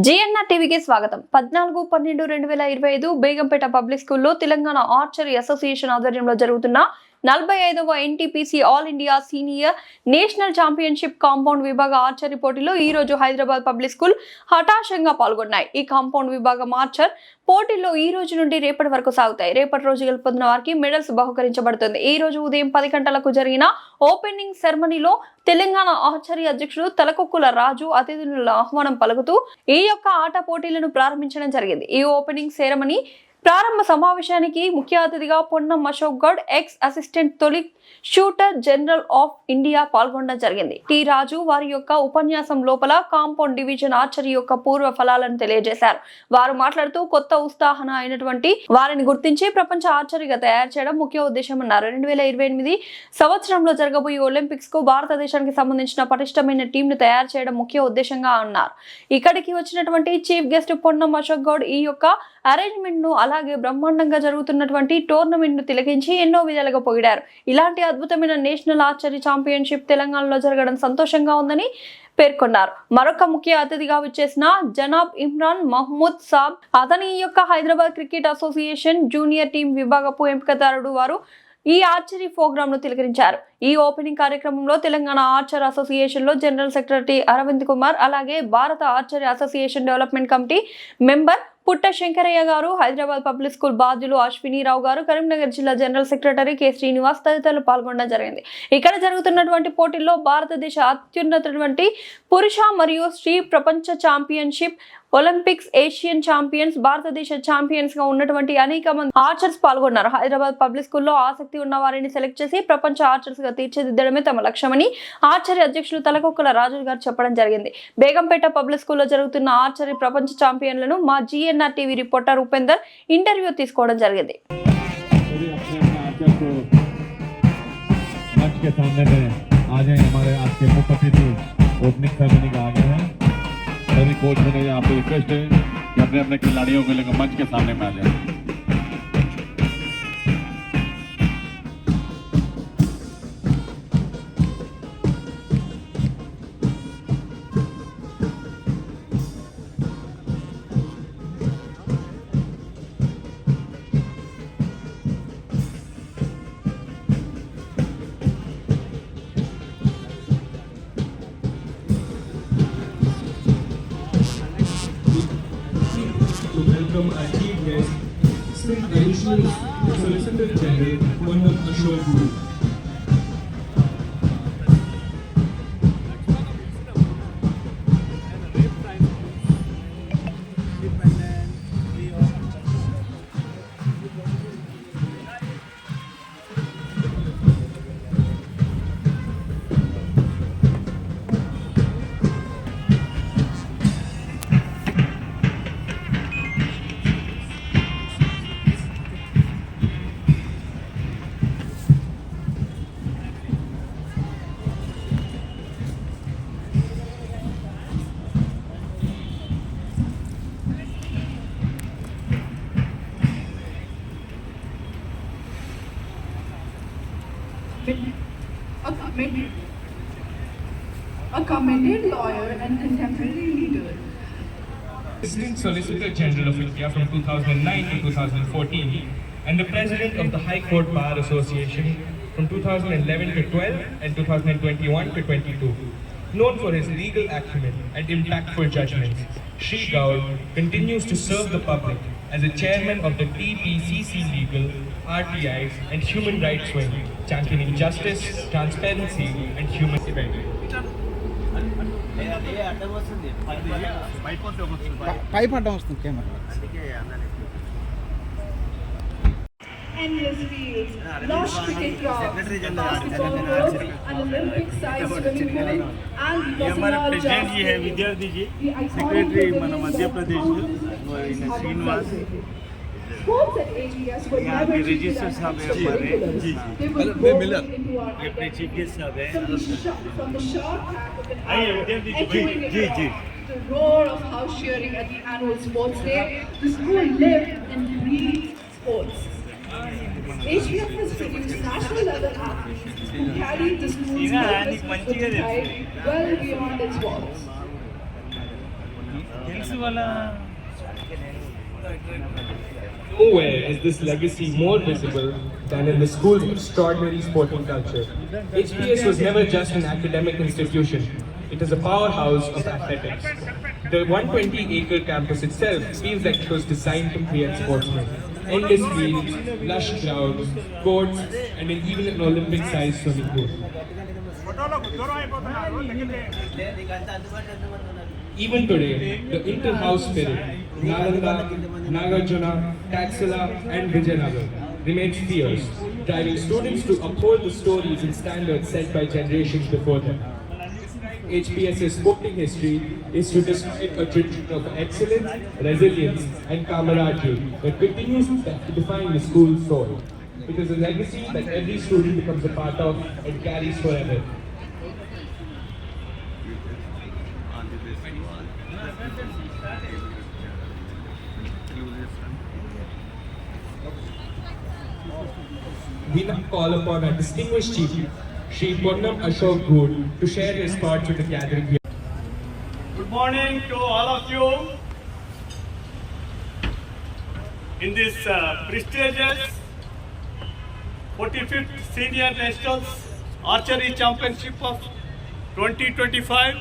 GNR టీవీకి స్వాగతం. 14/12/2025 Begumpet public స్కూల్లో తెలంగాణ ఆర్చరీ అసోసియేషన్ ఆధ్వర్యంలో జరుగుతున్న 45వ NTPC all India senior national championship compound విభాగ ఆర్చరీ పోటీలో ఈ రోజు హైదరాబాద్ పబ్లిక్ స్కూల్ హఠాషంగా పాల్గొన్నాయి. ఈ కాంపౌండ్ విభాగం ఆర్చర్ పోటీల్లో ఈ రోజు నుండి రేపటి వరకు సాగుతాయి. రేపటి రోజు గెలుపొందిన వారికి మెడల్స్ బహుకరించబడుతుంది. ఈ రోజు ఉదయం 10 గంటలకు జరిగిన ఓపెనింగ్ సెరమనీలో తెలంగాణ ఆర్చరీ అధ్యక్షుడు తలకొక్కుల రాజు అతిథుల ఆహ్వానం పలుకుతూ ఈ యొక్క ఆట పోటీలను ప్రారంభించడం జరిగింది. ఈ ఓపెనింగ్ సెరమనీ ప్రారంభ సమావేశానికి ముఖ్య అతిథిగా పొన్నం అశోక్ గౌడ్, ఎక్స్ అసిస్టెంట్ తొలి షూటర్ జనరల్ ఆఫ్ ఇండియా పాల్గొనడం జరిగింది. టి రాజు వారి యొక్క ఉపన్యాసం లోపల కాంపౌండ్ డివిజన్ ఆర్చరీ యొక్క పూర్వ ఫలాలను తెలియజేశారు. వారు మాట్లాడుతూ కొత్త ఉత్సాహన అయినటువంటి వారిని గుర్తించి ప్రపంచ ఆర్చరీగా తయారు చేయడం ముఖ్య ఉద్దేశం అన్నారు. 2028 సంవత్సరంలో జరగబోయే ఒలింపిక్స్ కు భారతదేశానికి సంబంధించిన పటిష్టమైన టీం ను తయారు చేయడం ముఖ్య ఉద్దేశంగా అన్నారు. ఇక్కడికి వచ్చినటువంటి చీఫ్ గెస్ట్ పొన్నం అశోక్ గౌడ్ ఈ యొక్క అరేంజ్మెంట్ ను అలాగే బ్రహ్మాండంగా జరుగుతున్నటువంటి టోర్నమెంట్ ను తిలకించి ఎన్నో విధాలుగా పొగిడారు. ఇలాంటి అద్భుతమైన నేషనల్ ఆర్చరీ ఛాంపియన్షిప్ తెలంగాణలో జరగడం సంతోషంగా ఉందని పేర్కొన్నారు. మరొక ముఖ్య అతిథిగా వచ్చేసిన జనాబ్ ఇమ్రాన్ మహ్మూద్ సాబ్ అతని యొక్క Hyderabad cricket association junior team విభాగపు ఎంపికదారుడు వారు ఈ ఆర్చరీ ప్రోగ్రామ్ ను తిలకరించారు. ఈ ఓపెనింగ్ కార్యక్రమంలో తెలంగాణ ఆర్చర్ అసోసియేషన్ లో జనరల్ సెక్రటరీ అరవింద్ కుమార్, అలాగే భారత archery association development committee member Putta Shankaraiah గారు, హైదరాబాద్ పబ్లిక్ స్కూల్ బాధ్యులు అశ్వినీరావు గారు, కరీంనగర్ జిల్లా జనరల్ సెక్రటరీ కె శ్రీనివాస్ తదితరులు పాల్గొనడం జరిగింది. ఇక్కడ జరుగుతున్నటువంటి పోటీల్లో భారతదేశ అత్యున్నతటువంటి పురుష మరియు స్త్రీ ప్రపంచ ఛాంపియన్షిప్, ఒలింపిక్స్, ఏషియన్ ఛాంపియన్స్, భారతదేశ ఛాంపియన్స్ గా ఉన్నటువంటి అనేక మంది ఆర్చర్స్ పాల్గొన్నారు. హైదరాబాద్ పబ్లిక్ స్కూల్లో ఆసక్తి ఉన్న వారిని సెలెక్ట్ చేసి ప్రపంచ ఆర్చర్స్ గా తీర్చిదిద్దడమే తమ లక్ష్యమని ఆర్చరీ అధ్యక్షులు తలకొక్కల రాజు గారు చెప్పడం జరిగింది. బేగంపేట పబ్లిక్ స్కూల్లో జరుగుతున్న ఆర్చరీ ప్రపంచ ఛాంపియన్లను మా GNR TV reporter Upender interview తీసుకోవడం జరిగింది. सभी कोच ने आपसे रिक्वेस्ट है कि अपने अपने खिलाड़ियों को लेकर मंच के सामने में आ जाए. Welcome our chief guest, Additional Solicitor General Poonam Ashok Guru. A commended lawyer and contemporary leader. Assistant Solicitor General of India from 2009 to 2014 and the President of the High Court Bar Association from 2011 to 12 and 2021 to 22. Known for his legal acumen and impactful judgments, Shri Gaur continues to serve the public as a chairman of the TPCC Legal, RTIs and Human Rights Wing, championing justice, transparency and human event. Endless fields, lush cricket grounds, basketball courts, an Olympic-sized swimming pool, and Bosnia Just विद्यार्थी जी the iconic secretary मन Madhya Pradesh Srinivas. Sports at AGS were यहाँ never के treated register as साहब है हमारे जी They were born into our ये अपने chief guest साहब है from the sharp crack of an आइए arrow विद्यार्थी echoing in जी the जी air, the roar of house cheering at the annual sports day. The school lived and breathed sports. HBF has produced national level athletes who carried the school's purpose with pride well beyond its walls. Physics वाला Nowhere is this legacy more visible than in the school's extraordinary sporting culture. HPS was never just an academic institution. It is a powerhouse of athletics. The 120-acre campus itself feels like it was designed to create sportsmen. Endless fields, lush grounds, courts, and even an Olympic-sized swimming pool. Even today, the inter-house spirit, Nalanda, Nagarjuna, Taxila, and Vijayanagar remains fierce, driving students to uphold the stories and standards set by generations before them. HPS's sporting history is to describe a tradition of excellence, resilience, and camaraderie that continues to define the school's soul. It is a legacy that every student becomes a part of and carries forever. We now call upon our distinguished chief, Shri Ponnam Ashok Good, to share his thoughts with the gathering here. Good morning to all of you. In this prestigious 45th Senior Nationals Archery Championship of 2025,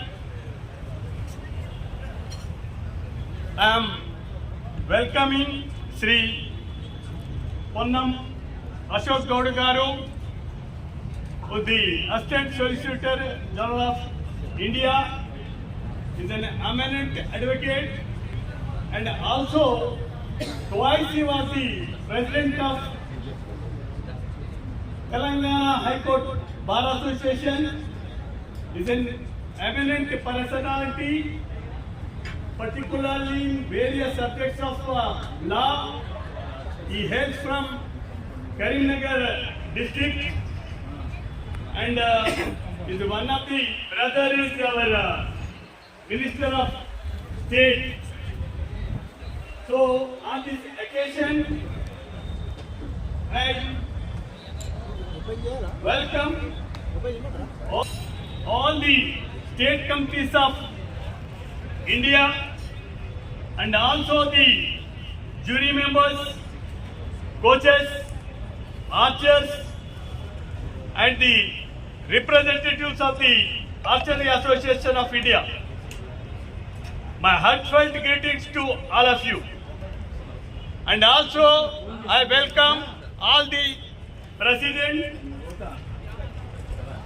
I am welcoming Sri Ponnam Ashok Goud Garu, who the Assistant Solicitor General of India, is an eminent advocate, and also twice he was the President of Telangana High Court Bar Association, is an eminent personality, particularly in various subjects of law. He hails from Karimnagar district, and is one of the brother is our Minister of State. So on this occasion, I welcome all the state committees of India and also the jury members, coaches, archers, and the representatives of the Archery Association of India. My heartfelt greetings to all of you. And also I welcome all the president,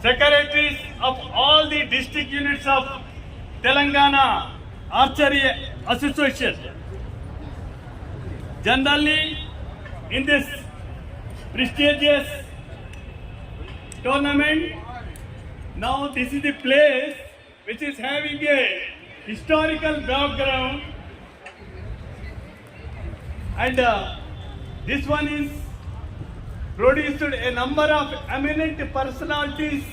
secretaries of all the district units of Telangana Archery Association. Generally, in this prestigious tournament, now this is the place which is having a historical background, and this one is produced a number of eminent personalities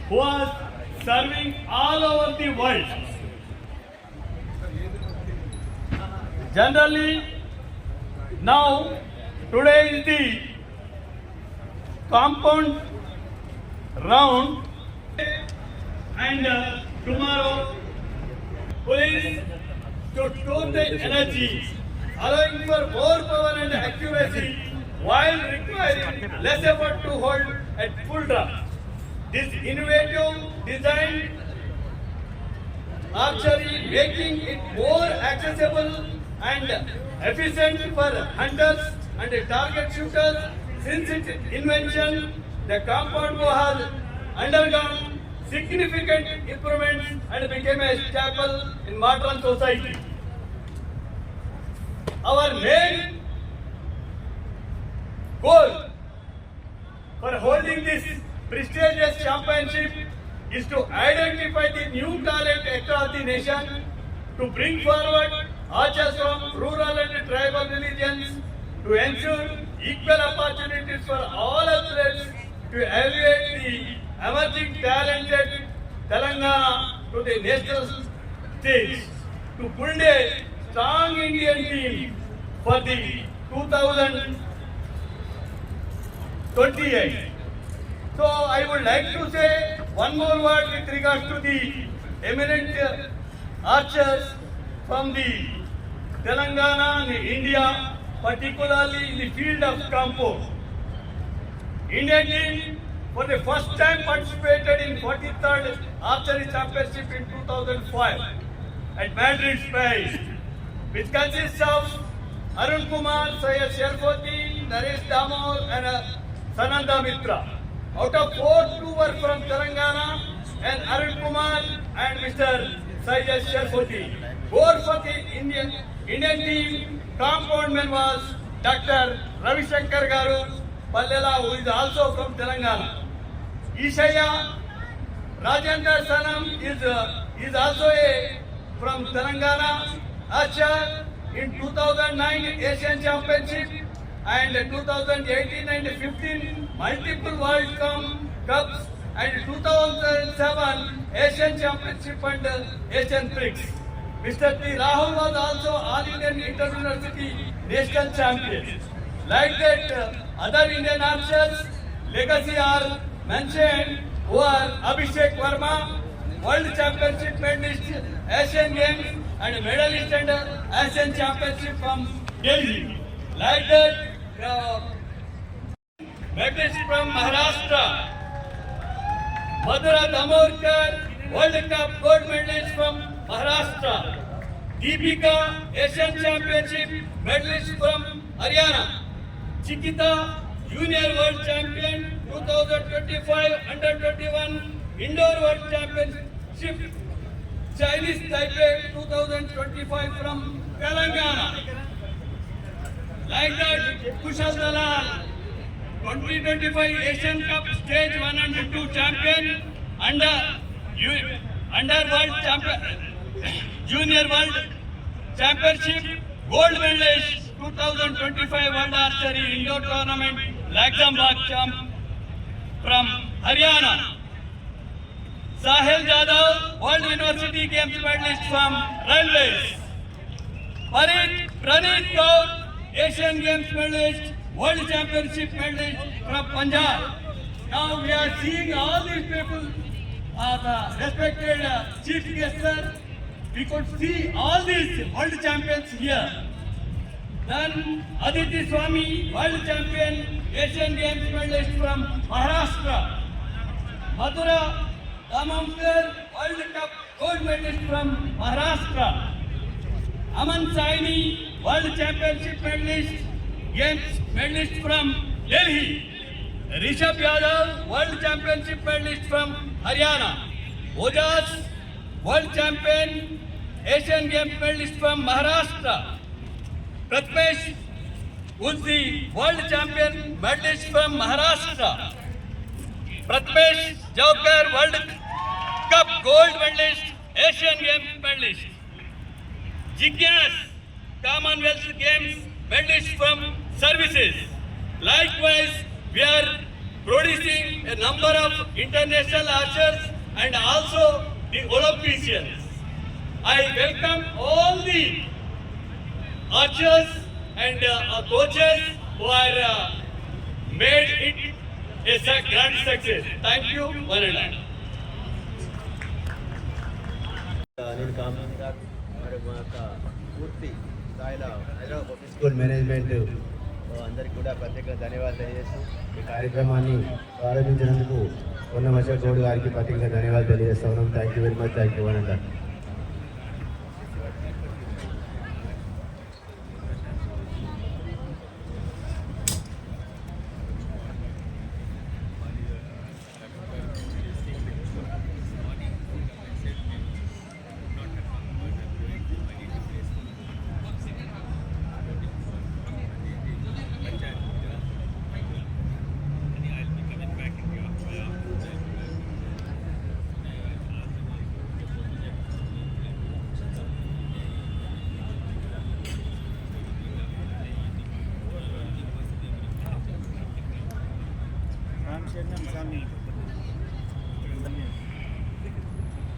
who are serving all over the world. Generally, now today is the compound round, and tomorrow police to tone the energy, allowing for more power and accuracy while requiring less effort to hold at full draft. This innovative design archery making it more accessible and efficient for hunters and target shooters. Since its invention, the compound bow has undergone significant improvements and became a staple in modern society. Our main goal for holding this prestigious championship is to identify the new talent across the nation, to bring forward archers from rural and tribal regions, to ensure equal opportunities for all athletes, to elevate the emerging talented Telangana to the national stage, to build a strong Indian team for the 2028. So I would like to say one more word with regards to the eminent archers from the Telangana and India, particularly in the field of compo. Indian team for the first time participated in 43rd Archery Championship in 2005 at Madrid, Spain, which consists of Arun Kumar, Syed Sherfoti, Naresh Damor and Sananda Mitra. Out of 4, 2 were from Telangana and Arun Kumar and Mr. Syed Sherfoti. Goal for the Indian team compound man was Dr. Ravi Shankar Garu Pallela, who is also from Telangana. Ishaya Rajendra Sanam is also from Telangana. Achar in 2009 Asian Championship and 2018 and 15 multiple World Cups and 2007 Asian Championship and Asian Prix. Mr. T. Rahul was also All Indian Inter-University National Champion. Like that, other Indian archers legacy are mentioned, who are Abhishek Verma, World Championship medalist, Asian Games and medalist and Asian Championship from Delhi. Like that, medalist from Maharashtra, Madhura Damorkar, World Cup gold medalist from Maharashtra. Deepika, Asian Championship medalist from Haryana. Chikita, Junior World Champion 2025 Under 21 Indoor World Championship Chinese Taipei 2025 from Telangana. Like that, Kushal Dalal, 2025 Asian Cup Stage 1 and 2 Champion, Under World Champion, Junior World Championship Gold Medalist 2025 World Archery Indoor Tournament, Luxembourg champ from Haryana. Sahil Jadhav, World University Games medalist from Railways. Praneet Kaur, Asian Games medalist, World Championship medalist from Punjab. Now we are seeing all these people, the respected chief guests, sir. We could see all these world champions here. Then Aditi Swami, World Champion, Asian Games medalist from Maharashtra. Madhura Damamkar, World Cup gold medalist from Maharashtra. Aman Saini, World Championship medalist, Games medalist from Delhi. Rishabh Yadav, World Championship medalist from Haryana. Ojas, World Champion, Asian Games medalist from Maharashtra. Pratmesh, who is the World Champion medalist from Maharashtra. Pratmesh Javkar, World Cup gold medalist, Asian Games medalist. Jignas, Commonwealth Games medalist from Services. Likewise, we are producing a number of international archers and also the Olympians. I welcome all the archers and coaches who are made it a grand success. Thank you, one and all. Anil Kamaraj మరి మా యొక్క పూర్తి స్థాయిలో Hyderabad public school management అందరికీ కూడా ప్రత్యేకంగా ధన్యవాదాలు తెలియజేస్తూ ఈ కార్యక్రమాన్ని ప్రారంభించినందుకు పొన్నమశ గౌడ్ గారికి ప్రత్యేకంగా ధన్యవాదాలు తెలియజేస్తా ఉన్నాం. Thank you very much. Thank you one and all.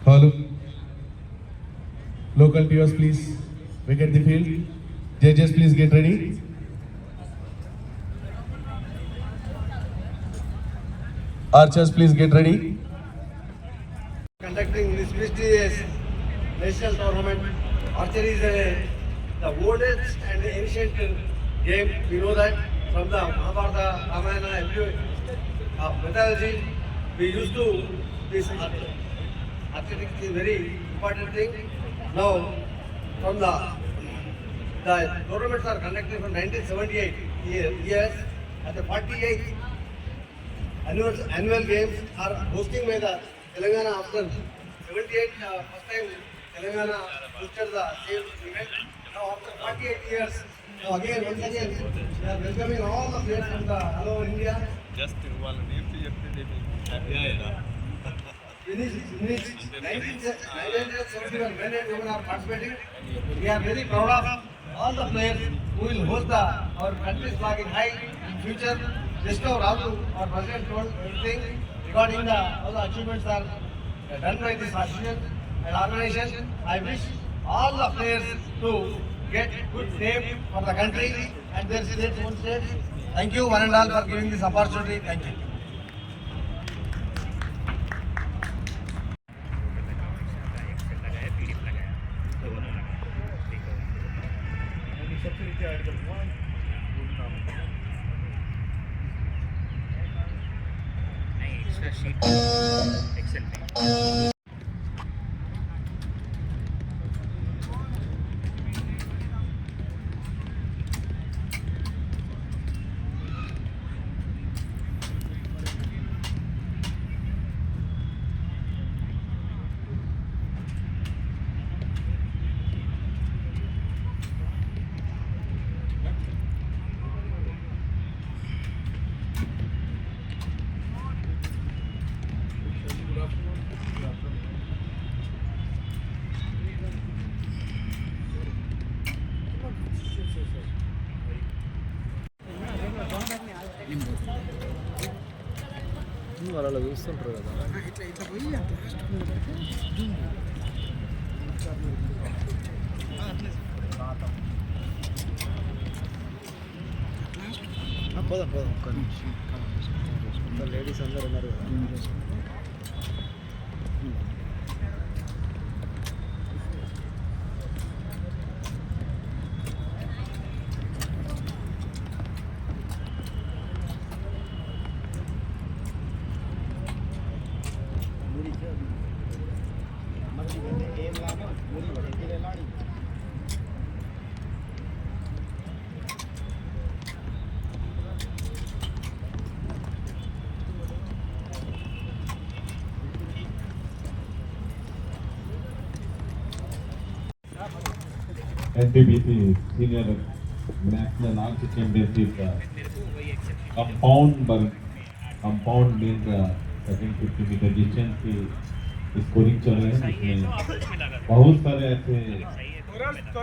Hello. Local viewers, please vacate the field. Judges, please get ready. Archers, please get ready. Conducting this prestigious national tournament archery is the oldest and ancient game. We know that from the Mahabharata, Ramayana, mythology, we used to this athletics is a very important thing. Now, from the tournaments are conducted from 1978 years, at the 48th annual games are hosting by the Telangana after 78 first time Telangana hosted the same event. Now after 48 years, now again once again we are welcoming all the players from the Hello India. Just one name to In 1971 men and women are participating. We are very proud of all the players who will host our country's flag in high in future. Just now Raghu, our president, told everything regarding all the achievements are done by this association and organization. I wish all the players to get good name for the country and their states, own states. Thank you one and all for giving this opportunity. Thank you. అలా చూస్తుంటారు కదా పోదాం పోదాం ఒక్క నిమిషం ladies అందరు ఉన్నారు కదా NTPC Senior National Arts Championship compound means second 50 metre distance की स्कोरिंग चल रहे हैं जिसमें बहुत सारे ऐसे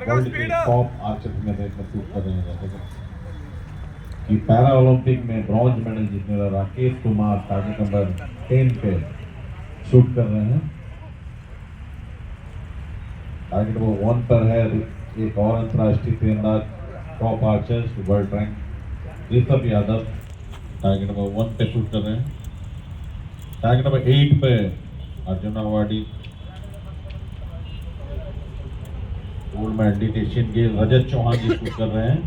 वर्ल्ड के टॉप आर्चर्स में महसूस कर रहे हैं जैसे कि पैरा ओलंपिक में ब्रॉन्ज मेडल जीतने वाला राकेश कुमार टारगेट नंबर 10 पे शूट कर रहे हैं। टारगेट नंबर 1 पर है एक और अंतर्राष्ट्रीय तीरंदाज top archers world rank Rishabh Yadav target number 1 पे शूट कर रहे हैं। टारगेट नंबर 8 पे Arjun awardee gold medallist Asian game Rajat Chauhan ji shoot कर रहे हैं।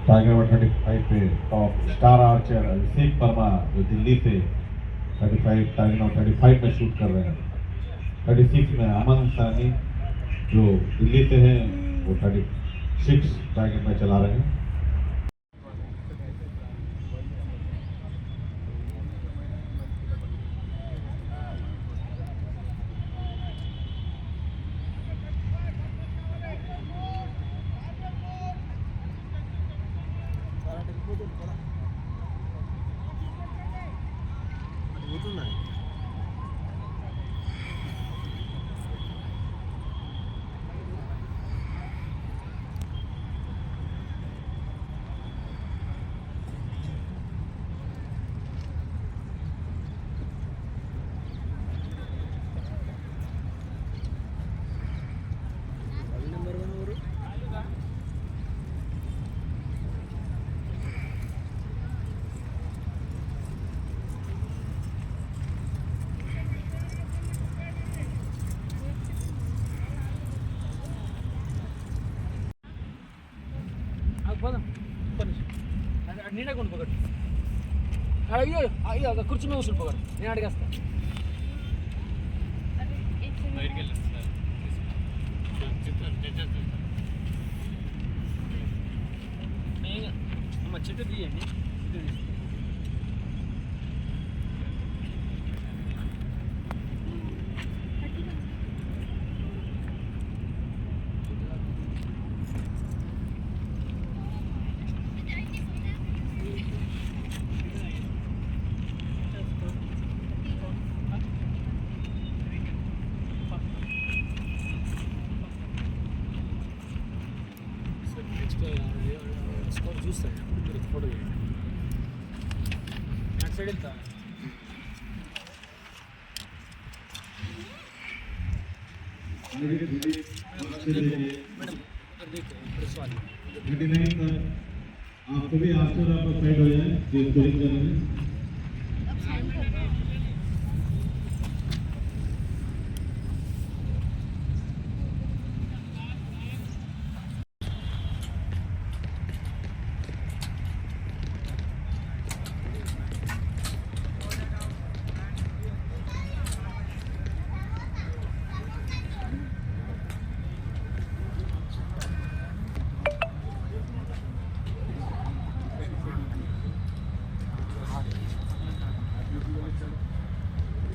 टारगेट नंबर 35 पे top star archer Abhishek Verma जो दिल्ली से 35 टारगेट नंबर 35 में शूट कर रहे हैं। 36 में अमन सानी जो दिल्ली से हैं वो 36 टारगेट में चला रहे हैं। నీడకుండా పకడు అయ్యో అయ్యో కుర్చీ మీద కూర్చుని పకడు నేను అడిగేస్తా అమ్మ చెట్టు తీయండి స్కోర్ చూస్తాను మీరు ఫోటో నాకు సైడ్ వెళ్తా आपको भी आर्चर आप साइड हो जाए जो स्कोरिंग कर रहे हैं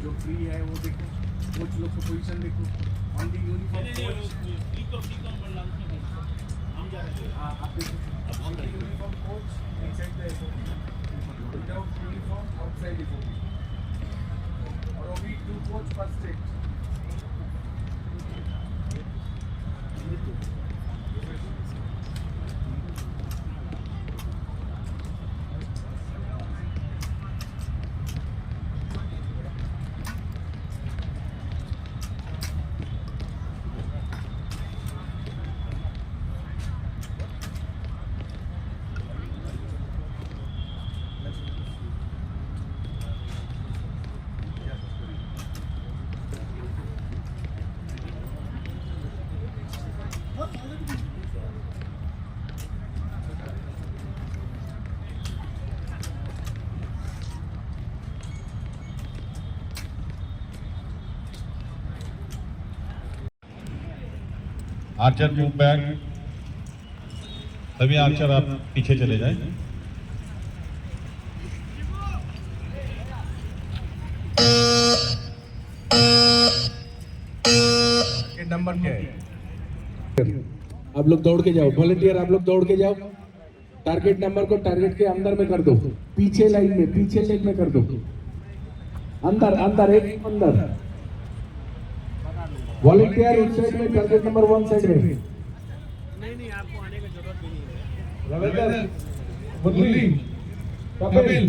जो फ्री है वो देखो कोच लोग का पोजीशन देखो ऑन द यूनिफॉर्म कोच आप देखो uniform coach inside the without uniform outside the और ओनली टू कोच पर स्टेट आर्चर मूव बैक सभी आर्चर आप पीछे चले जाएं नंबर क्या है आप लोग दौड़ के जाओ वॉलंटियर आप लोग दौड़ के जाओ टारगेट नंबर को टारगेट के अंदर में कर दो पीछे लाइन में पीछे लेग में कर दो अंदर अंदर एक अंदर वॉलंटियर उस साइड में टारगेट नंबर 1 साइड में नहीं आपको आने की जरूरत भी नहीं है Ravinder Murli Kapil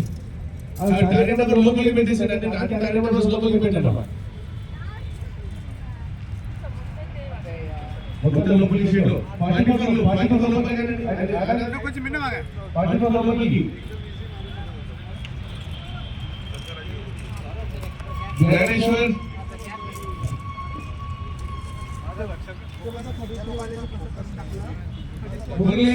target number local limit से टारगेट नंबर लोकल लिमिट है मतलब लोकल शीट पार्टी कर लो अगर कुछ मिनट आ गए पार्टी कर लोकल की ज्ञानेश्वर मुरली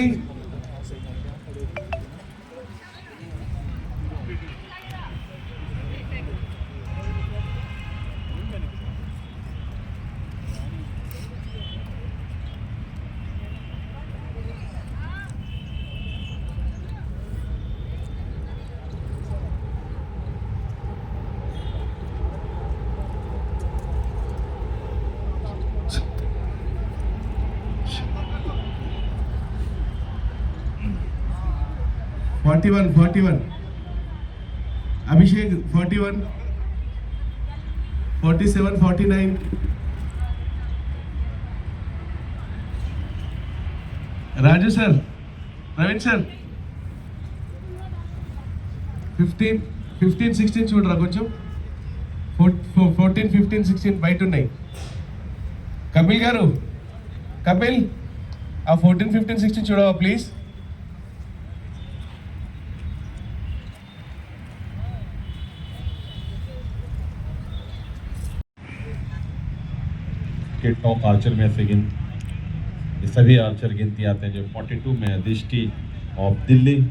$41 अभिषेक 41 47 49 राजू सर प्रवीण सर 15 16 చూడరా కొంచెం 14 15 16 బయట ఉన్నాయి కపిల్ గారు కపిల్ ఆ 14 15 16 చూడవా ప్లీజ్ के टॉप आर्चर में से ये सभी आर्चर गिनती आते हैं जो 42 में दृष्टि of Delhi.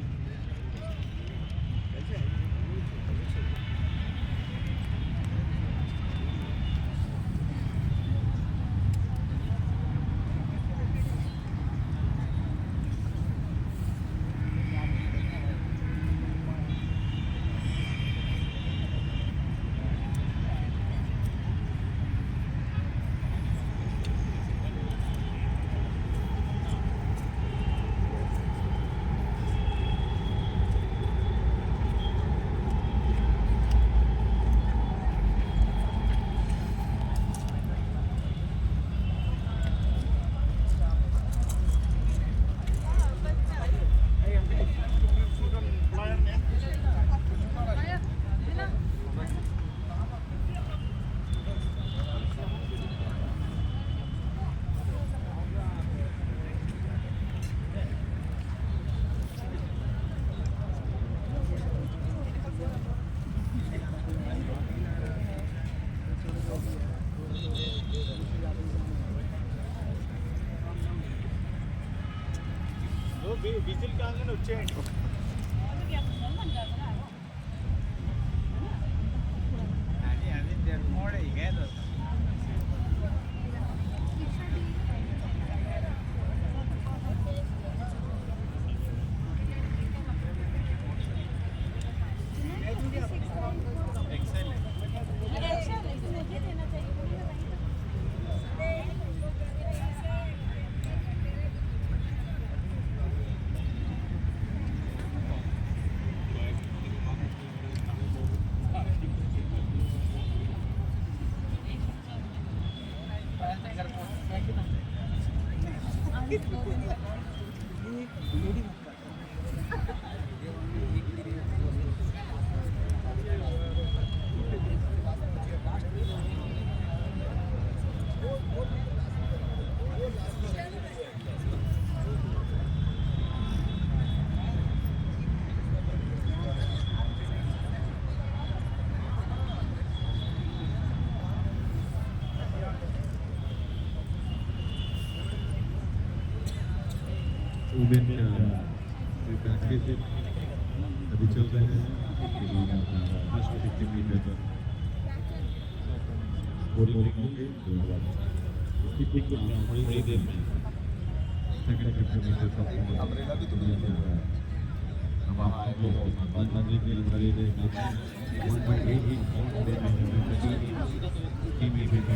We practice it अभी चल रहे हैं फर्स्ट 50 मीटर पर बोरिंग होंगे उसकी पिक थोड़ी देर में सेकंड 50 मीटर का अमरेला भी तो अब आपको बांधने के लिए लगे 1.8 team event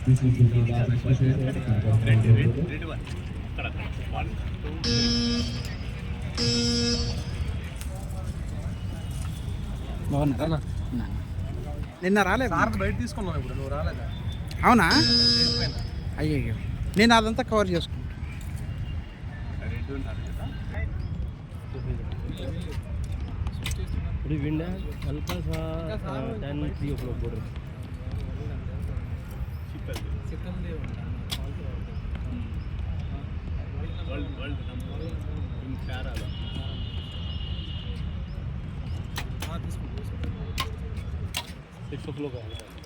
This is the last question. నిన్న రాలేదు బయట తీసుకున్నాను ఇప్పుడు నువ్వు రాలేదా అవునా అయ్యయ్యో నేను అదంతా కవర్ చేసుకుంటాను विंड है हल्का सा 10-3 o'clock बोल रहे वर्ल्ड नंबर इन प्यारा 6 o'clock है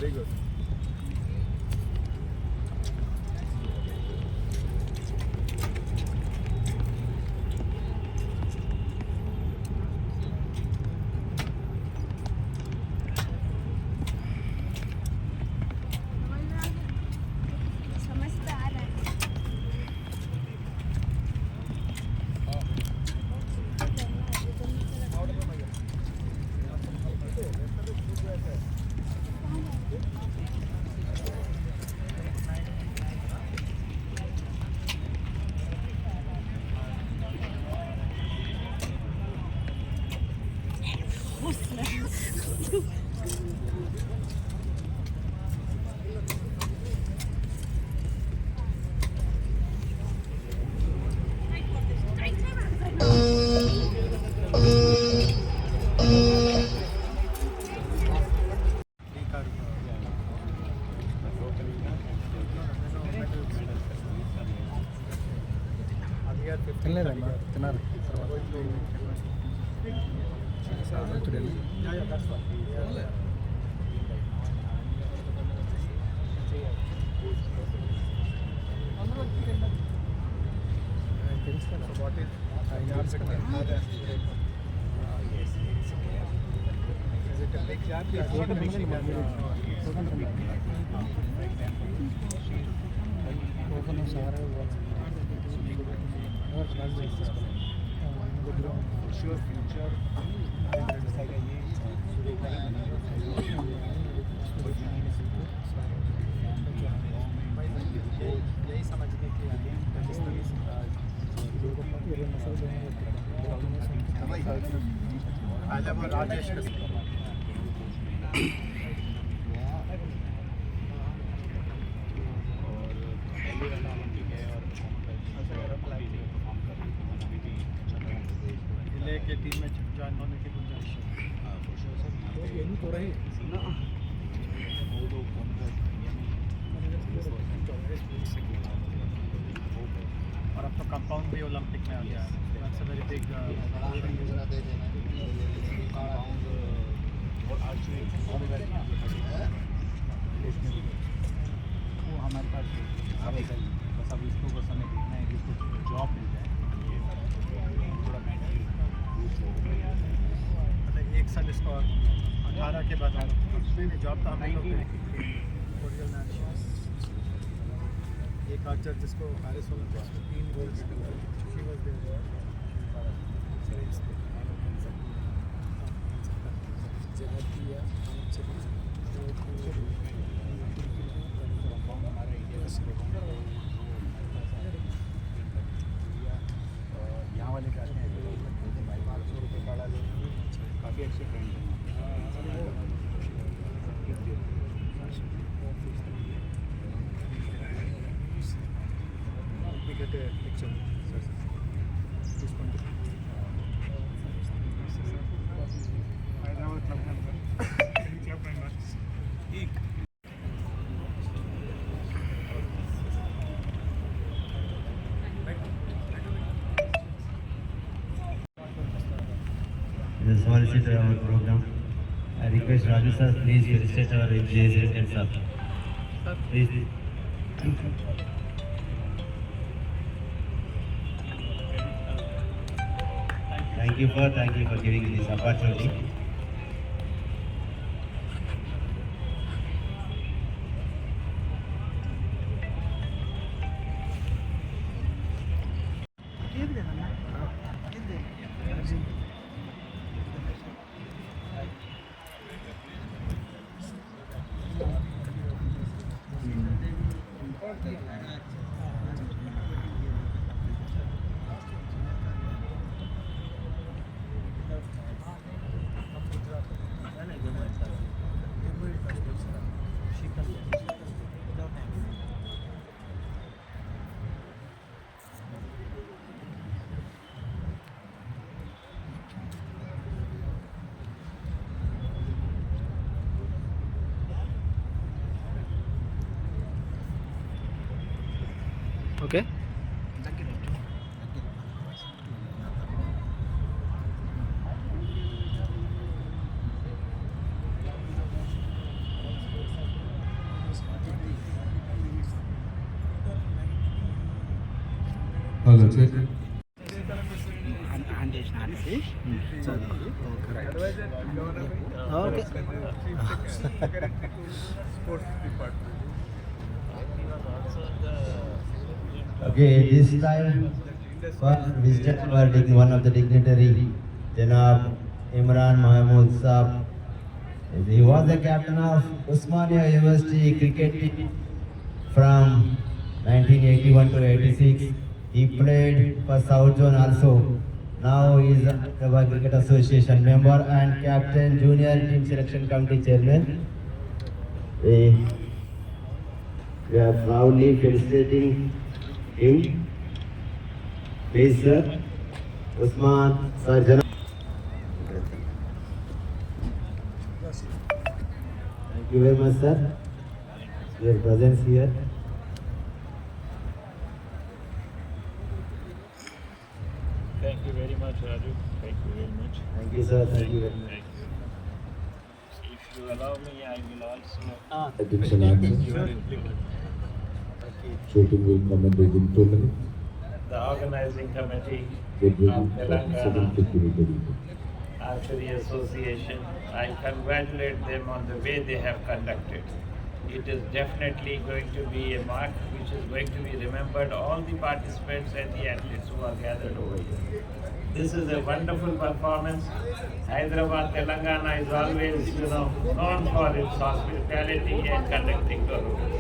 Very good. తినలేదమ్మా తినాలి यही समझने के राजेश के टीम में ज्वाइन होने की गुंजाइश और अब तो कंपाउंड भी ओलंपिक में आ गया है वेरी बिग वो हमारे पास बस अब इसको बस हमें देखना है कि इसको जॉब मिल जाए मतलब 1 साल इसको 18 के बाद जॉब तो हमें लोग एक आर्चर जिसको पैरिस ओलंपिक्स में 3 गोल्ड यहाँ वाले कहते हैं 1200 रुपये काढ़ा ले काफ़ी अच्छे फ्रेंड हैं Solicitor our program. I request Raju sir, please felicitate our MJs and sir. Please. Thank you for giving this opportunity. Okay. Hello check okay Okay, this time for visitor one of the dignitary, Janab Imran Mahmood Saab. He was the captain of Osmania University cricket team from 1981 to 86. He played for South Zone also. Now he is a Hyderabad Cricket Association member and captain, junior team selection committee chairman. We are proudly felicitating him. Please, sir. Usman, sir, Janab. Thank you very much, sir. Your presence here. Thank you very much, Raju. Thank you very much. Thank you, sir. Thank you very much. If you allow me, I will also. Attention answer. Shooting will come in within 2 minutes. The organizing committee Get ready of for Telangana 750 meter. Archery Association, I congratulate them on the way they have conducted. It is definitely going to be a mark which is going to be remembered, all the participants and the athletes who are gathered over here. This is a wonderful performance. Hyderabad, Telangana is always, known for its hospitality and conducting tournaments.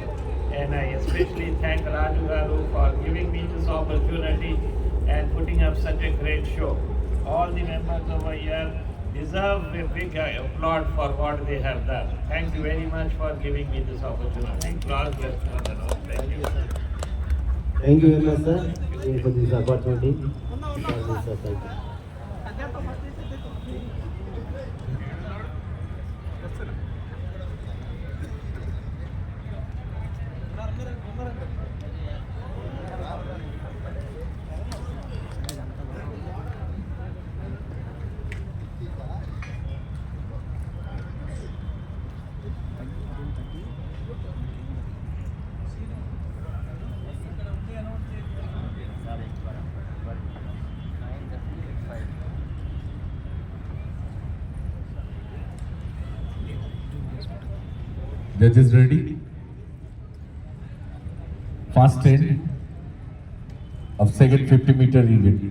And I especially thank Raju Garu for giving me this opportunity and putting up such a great show. All the members over here deserve a big applaud for what they have done. Thank you very much for giving me this opportunity. God bless you. Thank you, sir. Thank you very much, sir, for this opportunity. Thank you, sir. Thank you. Judges ready? Fast 10 of second 50 meter event.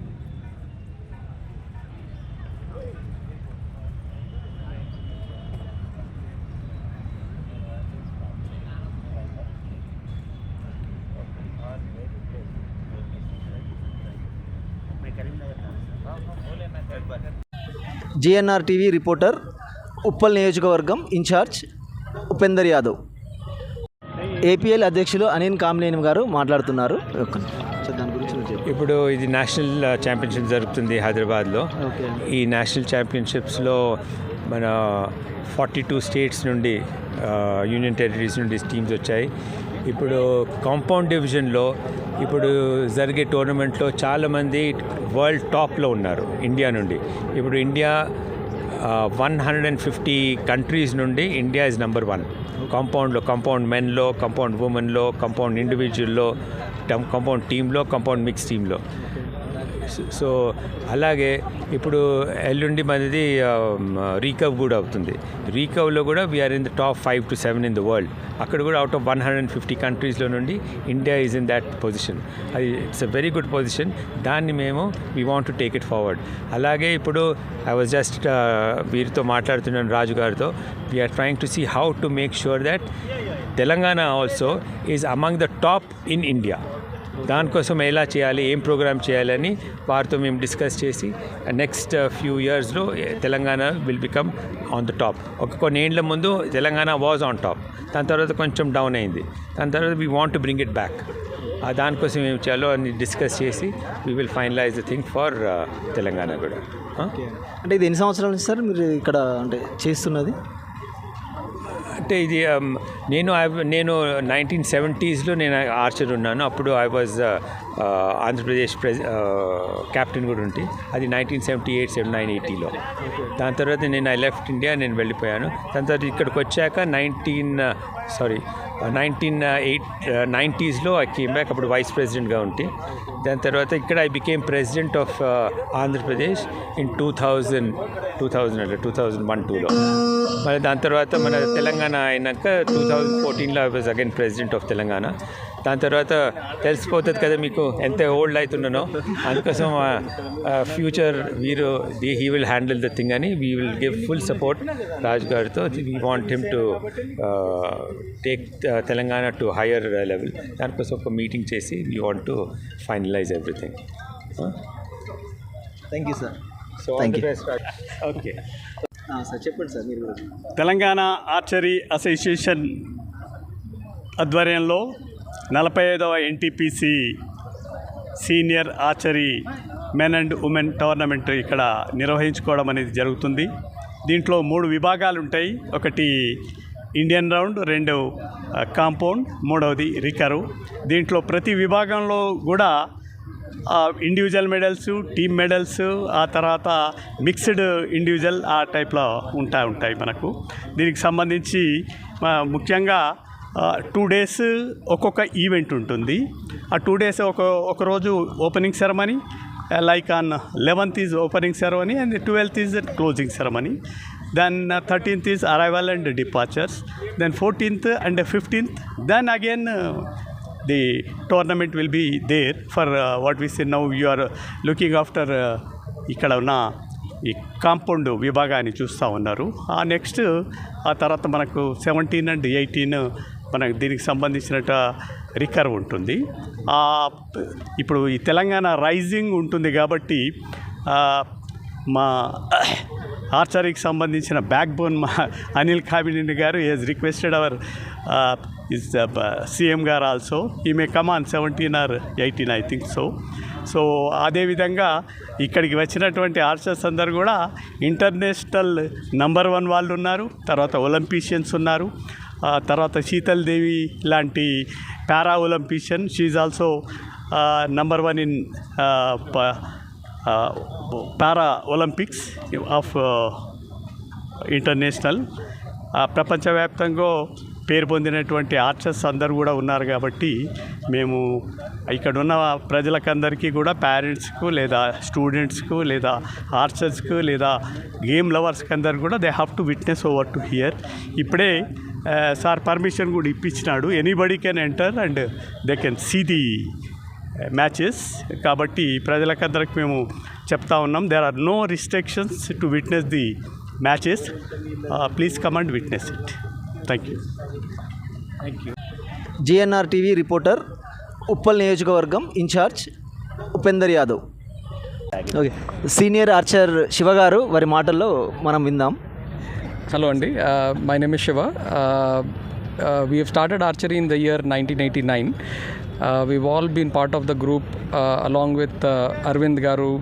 GNR TV reporter Uppal నియోజకవర్గం incharge Upender Yadav. APL అధ్యక్షులు అనిల్ కామినేని గారు మాట్లాడుతున్నారు. దాని గురించి చెప్పు. ఇప్పుడు ఇది national championship జరుగుతుంది హైదరాబాద్లో. ఈ నేషనల్ ఛాంపియన్షిప్స్లో మన 42 స్టేట్స్ నుండి యూనియన్ టెరిటరీస్ నుండి టీమ్స్ వచ్చాయి. ఇప్పుడు కాంపౌండ్ డివిజన్లో ఇప్పుడు జరిగే టోర్నమెంట్లో చాలామంది వరల్డ్ టాప్లో ఉన్నారు ఇండియా నుండి. ఇప్పుడు ఇండియా 150 కంట్రీస్ నుండి ఇండియా ఇస్ నెంబర్ 1 కాంపౌండ్లో, కాంపౌండ్ మెన్లో, కాంపౌండ్ ఉమెన్లో, కాంపౌండ్ ఇండివిజువల్లో, కాంపౌండ్ టీంలో, కాంపౌండ్ మిక్స్ టీంలో. సో అలాగే ఇప్పుడు ఎల్లుండి మనది రీకవ్ కూడా అవుతుంది. రీకవ్లో కూడా we're in the top 5 to 7 in the world. అక్కడ కూడా అవుట్ ఆఫ్ 150 కంట్రీస్లో నుండి India is in that position. అది it's a very good position. దాన్ని మేము we want to take it forward. అలాగే ఇప్పుడు ఐ వాజ్ జస్ట్ వీరితో మాట్లాడుతున్నాను రాజు గారితో. We're trying to see how to make sure that Telangana also is among the top in India. దానికోసం ఎలా చేయాలి, ఏం ప్రోగ్రామ్ చేయాలని వారితో మేము డిస్కస్ చేసి నెక్స్ట్ ఫ్యూ ఇయర్స్లో Telangana will become on the top. కొన్ని ఏళ్ళ ముందు తెలంగాణ వాజ్ ఆన్ టాప్, దాని తర్వాత కొంచెం డౌన్ అయింది. దాని తర్వాత we want to bring it back. దానికోసం ఏం చేయాలో అని డిస్కస్ చేసి we will finalise the thing for Telangana కూడా. అంటే ఇది ఎన్ని సంవత్సరాల నుంచి సార్ మీరు ఇక్కడ అంటే చేస్తున్నది? అంటే ఇది నేను 1970s నేను ఆర్చర్ ఉన్నాను. అప్పుడు ఐ వాజ్ ఆంధ్రప్రదేశ్ క్యాప్టెన్ కూడా ఉంటే అది 1978, 79, 80లో. దాని తర్వాత నేను ఐ లెఫ్ట్ ఇండియా, నేను వెళ్ళిపోయాను. దాని తర్వాత ఇక్కడికి వచ్చాక 1990s ఐ కేమ్ బ్యాక్, అప్పుడు వైస్ ప్రెసిడెంట్గా ఉంటే. దాని తర్వాత ఇక్కడ I became president of Andhra Pradesh in 2001-2లో. మరి దాని తర్వాత మన తెలంగాణ అయినాక 2014లో I was again president of Telangana. దాని తర్వాత తెలిసిపోతుంది కదా మీకు ఎంత ఓల్డ్ అవుతున్నానో, అందుకోసం future he will handle the thing అని we will give full support Raj గారితో. We want him to take Telangana to higher level. దానికోసం ఒక మీటింగ్ చేసి we want to finalise everything. Thank you sir. So Thank you. Okay sir చెప్పండి sir మీరు. Telangana archery association ఆధ్వర్యంలో 45వ NTPC senior archery men and women tournament ఇక్కడ నిర్వహించుకోవడం అనేది జరుగుతుంది. దీంట్లో 3 విభాగాలు ఉంటాయి. ఒకటి ఇండియన్ రౌండ్, 2 కాంపౌండ్, 3వది రికర్వ్. దీంట్లో ప్రతి విభాగంలో కూడా ఇండివిజువల్ మెడల్స్, టీమ్ మెడల్స్, ఆ తర్వాత మిక్స్డ్ ఇండివిజువల్ ఆ టైప్లో ఉంటాయి మనకు. దీనికి సంబంధించి ముఖ్యంగా 2 days ఒక్కొక్క ఈవెంట్ ఉంటుంది. ఆ 2 days ఒకరోజు opening ceremony, like on 11th is opening ceremony and the 12th is the closing ceremony. Then 13th is arrival and departures. Then 14th and 15th, then again the tournament will be there for what we say now you are looking after ఇక్కడ ఉన్న ఈ compound విభాగాన్ని చూస్తూ ఉన్నారు. ఆ next ఆ తర్వాత మనకు 17 and 18 మనకు దీనికి సంబంధించినట్టు రికర్వ్ ఉంటుంది. ఇప్పుడు ఈ తెలంగాణ రైజింగ్ ఉంటుంది కాబట్టి మా ఆర్చరీకి సంబంధించిన బ్యాక్ బోన్ మా Anil Kamineni garu he's requested our is CM garu also ఈ May come on 17 or 18 I think so అదేవిధంగా ఇక్కడికి వచ్చినటువంటి ఆర్చర్స్ అందరు కూడా ఇంటర్నేషనల్ నంబర్ 1 వాళ్ళు ఉన్నారు. తర్వాత ఒలింపిషియన్స్ ఉన్నారు. తర్వాత శీతల్ దేవి లాంటి para Olympian, she is also number 1 in para Olympics of international. ప్రపంచవ్యాప్తంగా పేరు పొందినటువంటి ఆర్చర్స్ అందరూ కూడా ఉన్నారు. కాబట్టి మేము ఇక్కడ ఉన్న ప్రజలకందరికీ కూడా, పేరెంట్స్కు లేదా స్టూడెంట్స్కు లేదా ఆర్చర్స్కు లేదా గేమ్ లవర్స్కి అందరు కూడా they have to witness over to here. ఇప్పుడే సార్ పర్మిషన్ కూడా ఇప్పించినాడు. Anybody can enter and they can see the matches. కాబట్టి ప్రజలకందరికి మేము చెప్తా ఉన్నాం, there are no restrictions to witness the matches. Please come and witness it. Thank you. GNR TV reporter, Uppal నియోజకవర్గం incharge Upender Yadav. Okay, senior archer Shiva గారు వారి మాటల్లో మనం విందాం. Hello Andy, my name is Shiva. We have started archery in the year 1989. We've all been part of the group along with Arvind Garu,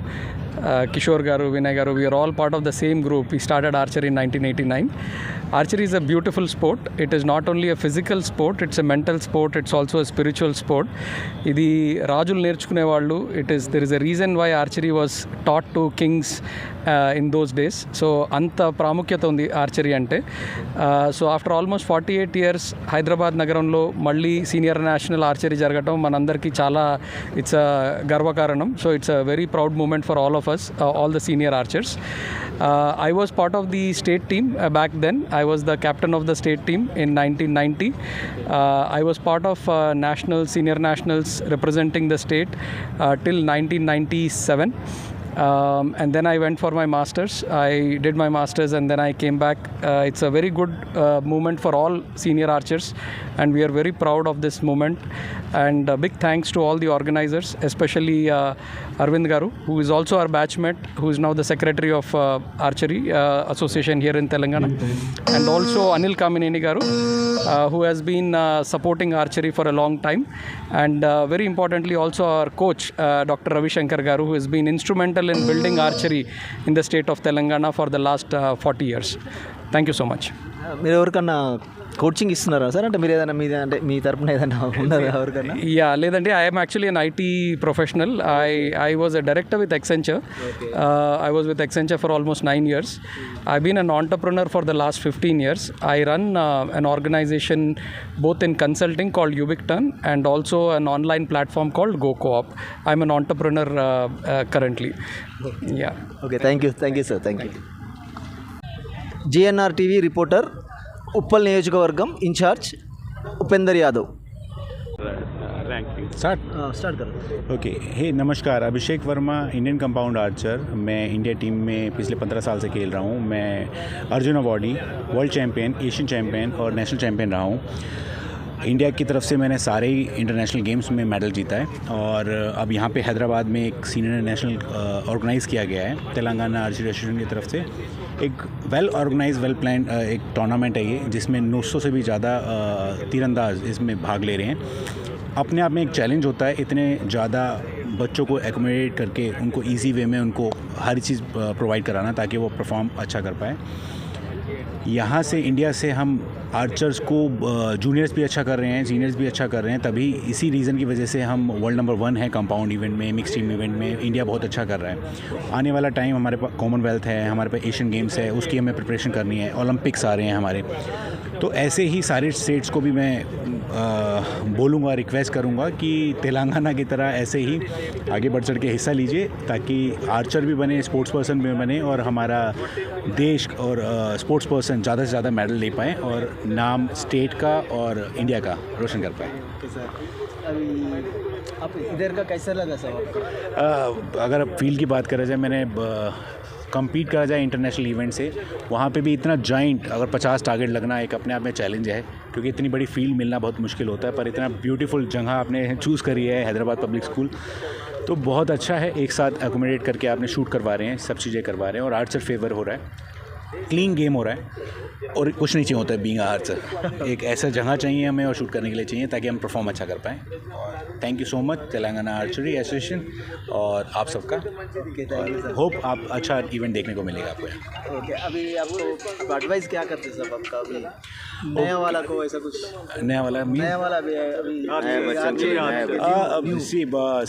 Kishore Garu, Vinay Garu. We are all part of the same group. We started archery in 1989. Archery is a beautiful sport. It is not only a physical sport, it's a mental sport, it's also a spiritual sport. Idi Rajul నేర్చుకునే వాళ్ళు, there is a reason why archery was taught to kings in those days. So అంత ప్రాముఖ్యత ఉంది archery అంటే. So after almost 48 years Hyderabad నగరంలో మళ్ళీ senior national archery జరగటం మనందరికీ చాలా ఇట్స్ గర్వకారణం. So it's a very proud moment for all of us, all the senior archers. I was part of the state team back then. I was the captain of the state team in 1990. I was part of national senior nationals representing the state till 1997. And then I went for my masters. I did my masters and then I came back. It's a very good movement for all senior archers and we are very proud of this movement. And big thanks to all the organizers, especially Arvind Garu, who is also our batchmate, who is now the secretary of Archery Association here in Telangana. And also Anil Kamineni Garu, who has been supporting archery for a long time. And very importantly also our coach, Dr. Ravi Shankar Garu, who has been instrumental in building archery in the state of Telangana for the last 40 years. Thank you so much. మీరు ఎవరికన్నా coaching ఇస్తున్నారా sir? అంటే మీరు ఏదైనా మీ తరపున ఏదైనా ఉన్నారా ఎవరికైనా? యా లేదండి, I'm actually an IT professional. I was a director with Accenture. I was with Accenture for almost 9 years. I've been an entrepreneur for the last 15 years. I run an organization both in consulting called Ubicton and also an online platform called GoCoop. I'm an entrepreneur currently. Yeah. Okay, thank you sir, thank you. GNR TV reporter Uppal నియోజకవర్గం incharge Upender Yadav. Start करो. Okay, हे नमस्कार, अभिषेक Verma, Indian compound Archer. मैं India team में पिछले 15 साल से खेल रहा हूँ. मैं Arjun awardee, world champion, Asian champion और नेशनल चैम्पियन रहा हूँ. इंडिया की तरफ से मैंने सारे ही इंटरनेशनल गेम्स में मेडल जीता है और अब यहाँ पे हैदराबाद में एक सीनियर नेशनल ऑर्गेनाइज़ किया गया है तेलंगाना आर्चरी एसोसिएशन की तरफ से. एक वेल ऑर्गेनाइज वेल प्लान एक टूर्नामेंट है ये, जिसमें 900 से भी ज़्यादा तीरंदाज इसमें भाग ले रहे हैं. अपने आप में एक चैलेंज होता है, इतने ज़्यादा बच्चों को एकोमोडेट करके उनको इजी वे में उनको हर चीज़ प्रोवाइड कराना ताकि वो परफॉर्म अच्छा कर पाए. यहाँ से इंडिया से हम आर्चर्स को जूनियर्स भी अच्छा कर रहे हैं, सीनियर्स भी अच्छा कर रहे हैं. तभी इसी रीज़न की वजह से हम वर्ल्ड नंबर 1 है कंपाउंड इवेंट में, मिक्स टीम इवेंट में. इंडिया बहुत अच्छा कर रहा है. आने वाला टाइम हमारे पास कॉमनवेल्थ है, हमारे पास एशियन गेम्स है, उसकी हमें प्रिपरेशन करनी है. ओलंपिक्स आ रहे हैं हमारे. तो ऐसे ही सारे स्टेट्स को भी मैं बोलूँगा, रिक्वेस्ट करूँगा कि तेलंगाना की तरह ऐसे ही आगे बढ़ चढ़ के हिस्सा लीजिए ताकि आर्चर भी बने, स्पोर्ट्स पर्सन भी बने और हमारा देश और स्पोर्ट्स पर्सन ज़्यादा से ज़्यादा मेडल ले पाएँ और नाम स्टेट का और इंडिया का रोशन कर पाए. अभी आप इधर का कैसा लगा सर आपको? अगर अब फील्ड की बात करा जाए, मैंने कम्पीट करा जाए इंटरनेशनल इवेंट से, वहाँ पे भी इतना जॉइंट अगर 50 टारगेट लगना एक अपने आप में चैलेंज है, क्योंकि इतनी बड़ी फील्ड मिलना बहुत मुश्किल होता है. पर इतना ब्यूटीफुल जगह आपने चूज़ करी है, हैदराबाद पब्लिक स्कूल, तो बहुत अच्छा है. एक साथ एकोमोडेट करके आपने शूट करवा रहे हैं, सब चीज़ें करवा रहे हैं और आर्चर फेवर हो रहा है. क्लीन गेम हो रहा है और कुछ नहीं चाहिए होता है बीइंग आर्चर. एक ऐसा जगह चाहिए हमें और शूट करने के लिए चाहिए ताकि हम परफॉर्म अच्छा कर पाएँ. Thank you so much Telangana archery association और आप सबका. होप आप अच्छा इवेंट देखने को मिलेगा आपको. ओके, अभी आपको एडवाइस क्या करते हैं सब आपका? अभी नया वाला को ऐसा कुछ नया वाला भी अभी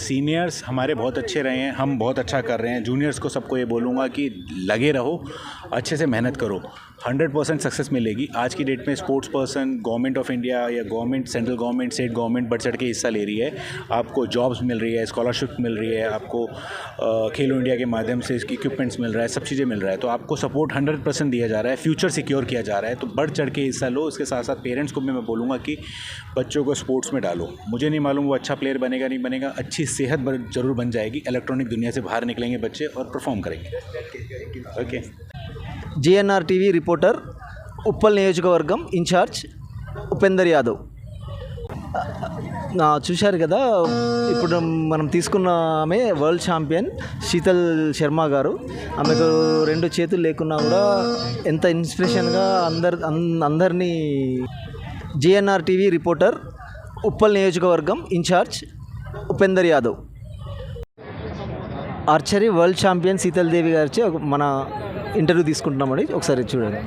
सीनियर्स हमारे बहुत अच्छे रहे हैं, हम बहुत अच्छा कर रहे हैं. जूनियर्स को सबको ये बोलूँगा कि लगे रहो, अच्छे से मेहनत करो, 100% सक्सेस मिलेगी. आज की डेट में sports person government of India या government, central government, state government बढ़ चढ़ के हिस्सा ले रही है. आपको जॉब्स मिल रही है, स्कॉलरशिप मिल रही है, आपको खेलो इंडिया के माध्यम से इसकी इक्विपमेंट्स मिल रहा है, सब चीज़ें मिल रहा है. तो आपको सपोर्ट 100% दिया जा रहा है, फ्यूचर सिक्योर किया जा रहा है. तो बढ़ चढ़ के हिस्सा लो. इसके साथ साथ पेरेंट्स को भी मैं बोलूँगा कि बच्चों को स्पोर्ट्स में डालो. मुझे नहीं मालूम वो अच्छा प्लेयर बनेगा नहीं बनेगा, अच्छी सेहत ज़रूर बन जाएगी. इलेक्ट्रॉनिक दुनिया से बाहर निकलेंगे बच्चे और परफॉर्म करेंगे. Okay. GNR TV reporter Uppal నియోజకవర్గం ఇన్ఛార్జ్ ఉపేందర్ యాదవ్. చూశారు కదా, ఇప్పుడు మనం తీసుకున్న ఆమె వరల్డ్ ఛాంపియన్ శీతల్ శర్మ గారు. ఆమెకు 2 చేతులు లేకున్నా కూడా ఎంత ఇన్స్పిరేషన్గా అందరినీ. GNR TV రిపోర్టర్ ఉప్పల్ నియోజకవర్గం incharge Upender Yadav. Archery world champion Sheetal Devi గారి మన इंटरव्यू తీసుకుంటున్నామండి. ఒకసారి చూడండి.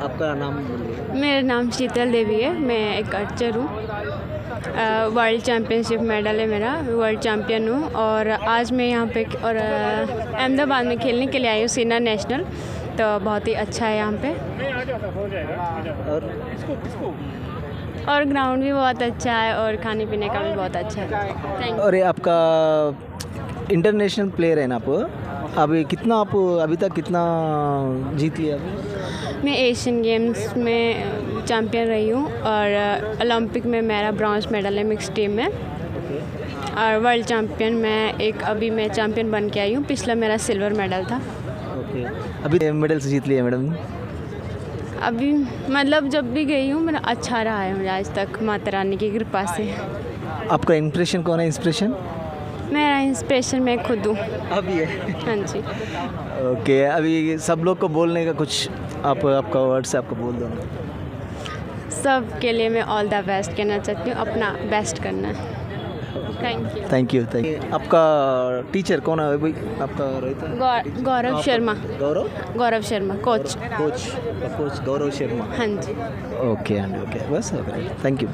आपका नाम? मेरा नाम शीतल देवी है. मैं एक आर्चर हूँ. वर्ल्ड चैम्पियनशिप मेडल है मेरा, वर्ल्ड चैम्पियन हूँ. और आज मैं यहाँ पे और अहमदाबाद में खेलने के लिए आई हूँ, सीनियर नेशनल. तो बहुत ही अच्छा है यहाँ पे और ग्राउंड भी बहुत अच्छा है और खाने पीने का भी बहुत अच्छा है. Thank you. और ये आपका इंटरनेशनल प्लेयर है ना आप? अभी कितना आप अभी तक कितना जीत लिया? मैं एशियन गेम्स में चैम्पियन रही हूँ और ओलंपिक में मेरा ब्रॉन्ज मेडल है मिक्स टीम में. और वर्ल्ड चैम्पियन अभी मैं चैम्पियन बन के आई हूँ. पिछला मेरा सिल्वर मेडल था. ओके, अभी मेडल से जीत लिया मैडम? अभी मतलब जब भी गई हूँ मेरा अच्छा रहा है मुझे आज तक, माता रानी की कृपा से. आपका इंस्पिरेशन कौन है? इंस्पिरेशन मेरा इंस्पिरेशन मैं खुद हूँ. अभी है? हाँ जी. ओके, अभी सब लोग को बोलने का कुछ आपका वर्ड से आपको बोल दो. सब के लिए मैं ऑल द बेस्ट कहना चाहती हूँ. अपना बेस्ट करना है. Thank you. Thank you. आपका टीचर कौन है भाई? आपका रहता गौरव शर्मा। गौरव शर्मा कोच। कोच गौरव शर्मा। हाँ जी। ओके अंడి, ఓకే బస్ ఓకే, థ్యాంక్ యూ.